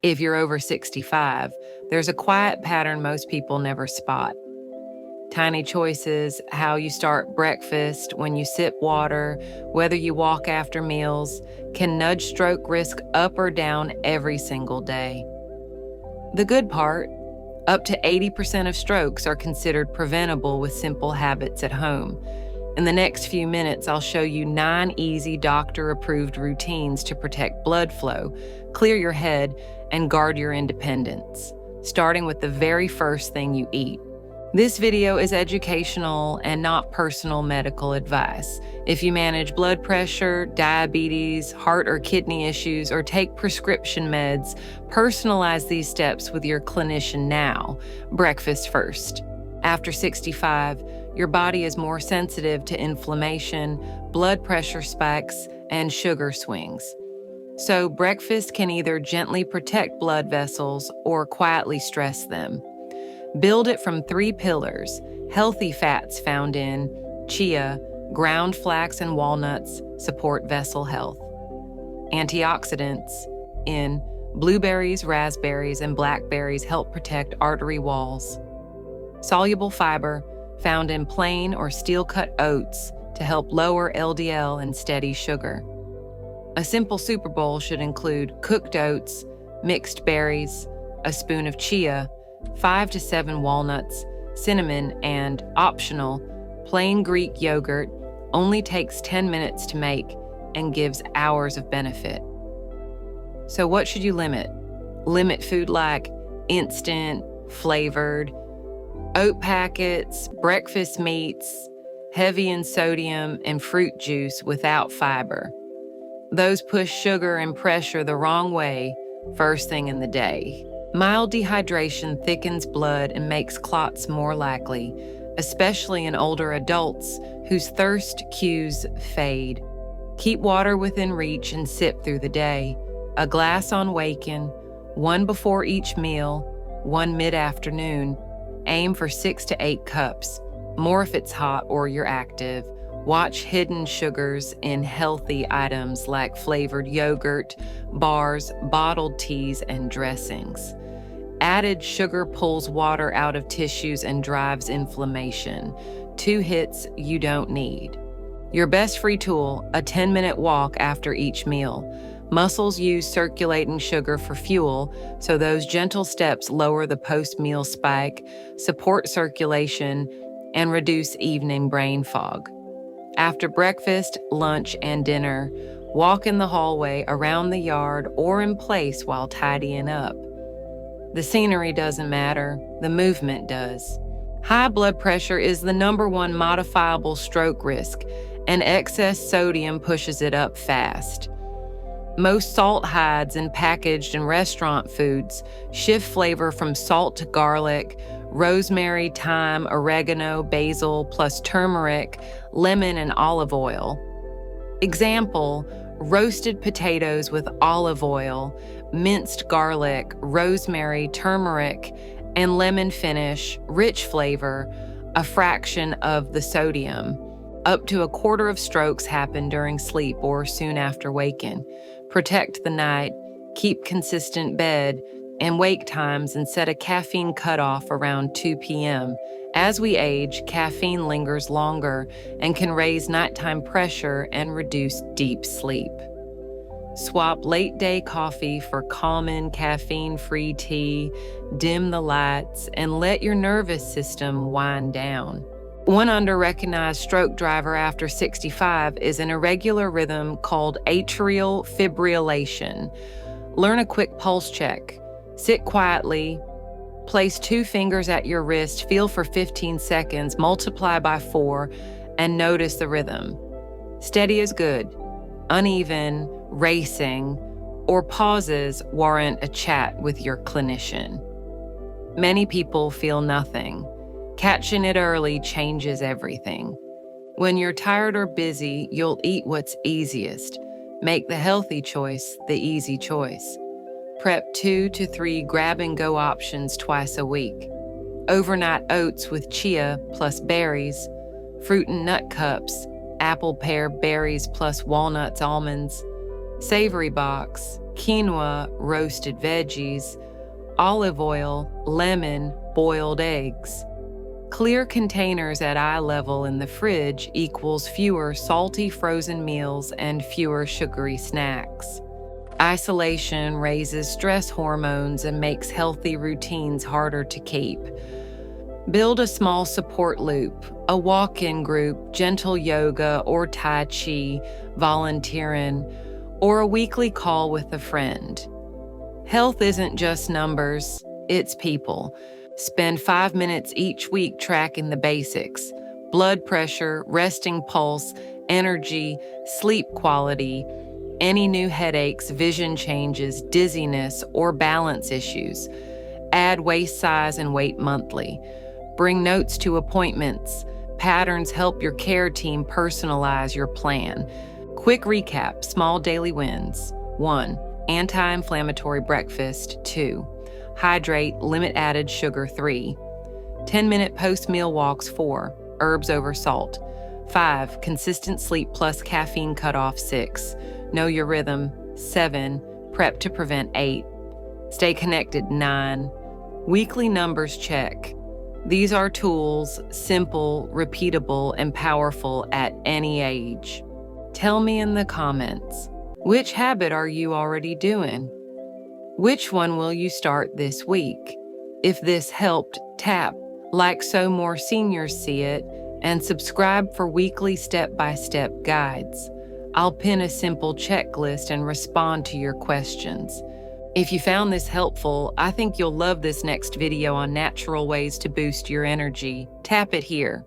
If you're over 65, there's a quiet pattern most people never spot. Tiny choices, how you start breakfast, when you sip water, whether you walk after meals, can nudge stroke risk up or down every single day. The good part, up to 80% of strokes are considered preventable with simple habits at home. In the next few minutes, I'll show you 9 easy doctor-approved routines to protect blood flow, clear your head, and guard your independence, starting with the very first thing you eat. This video is educational and not personal medical advice. If you manage blood pressure, diabetes, heart or kidney issues, or take prescription meds, personalize these steps with your clinician now. Breakfast first. After 65, your body is more sensitive to inflammation, blood pressure spikes, and sugar swings. So breakfast can either gently protect blood vessels or quietly stress them. Build it from 3 pillars: healthy fats found in chia, ground flax, and walnuts support vessel health. Antioxidants in blueberries, raspberries, and blackberries help protect artery walls. Soluble fiber found in plain or steel-cut oats to help lower LDL and steady sugar. A simple super bowl should include cooked oats, mixed berries, a spoon of chia, 5 to 7 walnuts, cinnamon, and, optional, plain Greek yogurt. Only takes 10 minutes to make and gives hours of benefit. So what should you limit? Limit food like instant, flavored, oat packets, breakfast meats, heavy in sodium, and fruit juice without fiber. Those push sugar and pressure the wrong way first thing in the day. Mild dehydration thickens blood and makes clots more likely, especially in older adults whose thirst cues fade. Keep water within reach and sip through the day. A glass on waking, 1 before each meal, 1 mid-afternoon. Aim for 6 to 8 cups, more if it's hot or you're active. Watch hidden sugars in healthy items like flavored yogurt, bars, bottled teas, and dressings. Added sugar pulls water out of tissues and drives inflammation. 2 hits you don't need. Your best free tool, a 10-minute walk after each meal. Muscles use circulating sugar for fuel, so those gentle steps lower the post-meal spike, support circulation, and reduce evening brain fog. After breakfast, lunch, and dinner, walk in the hallway, around the yard, or in place while tidying up. The scenery doesn't matter, the movement does. High blood pressure is the #1 modifiable stroke risk, and excess sodium pushes it up fast. Most salt hides in packaged and restaurant foods shift flavor from salt to garlic, rosemary, thyme, oregano, basil, plus turmeric, lemon, and olive oil. Example, roasted potatoes with olive oil, minced garlic, rosemary, turmeric, and lemon finish, rich flavor, a fraction of the sodium. Up to 1/4 of strokes happen during sleep or soon after waking. Protect the night, keep consistent bed and wake times, and set a caffeine cutoff around 2 p.m. As we age, caffeine lingers longer and can raise nighttime pressure and reduce deep sleep. Swap late-day coffee for calming, caffeine-free tea, dim the lights, and let your nervous system wind down. One under-recognized stroke driver after 65 is an irregular rhythm called atrial fibrillation. Learn a quick pulse check. Sit quietly, place 2 fingers at your wrist, feel for 15 seconds, multiply by 4, and notice the rhythm. Steady is good. Uneven, racing, or pauses warrant a chat with your clinician. Many people feel nothing. Catching it early changes everything. When you're tired or busy, you'll eat what's easiest. Make the healthy choice the easy choice. Prep 2 to 3 grab-and-go options twice a week. Overnight oats with chia plus berries, fruit and nut cups, apple, pear, berries plus walnuts, almonds, savory box, quinoa, roasted veggies, olive oil, lemon, boiled eggs. Clear containers at eye level in the fridge equals fewer salty frozen meals and fewer sugary snacks. Isolation raises stress hormones and makes healthy routines harder to keep. Build a small support loop, a walk-in group, gentle yoga or Tai Chi, volunteering, or a weekly call with a friend. Health isn't just numbers, it's people. Spend 5 minutes each week tracking the basics: blood pressure, resting pulse, energy, sleep quality, any new headaches, vision changes, dizziness, or balance issues. Add waist size and weight monthly. Bring notes to appointments. Patterns help your care team personalize your plan. Quick recap, small daily wins. 1. Anti-inflammatory breakfast. 2. Hydrate, limit added sugar. 3. 10-minute post-meal walks. 4. Herbs over salt. 5. Consistent sleep plus caffeine cutoff. 6. Know your rhythm. 7. Prep to prevent. 8. Stay connected. 9. Weekly numbers check. These are tools, simple, repeatable, and powerful at any age. Tell me in the comments, which habit are you already doing? Which one will you start this week? If this helped, tap like so more seniors see it, and subscribe for weekly step-by-step guides. I'll pin a simple checklist and respond to your questions. If you found this helpful, I think you'll love this next video on natural ways to boost your energy. Tap it here.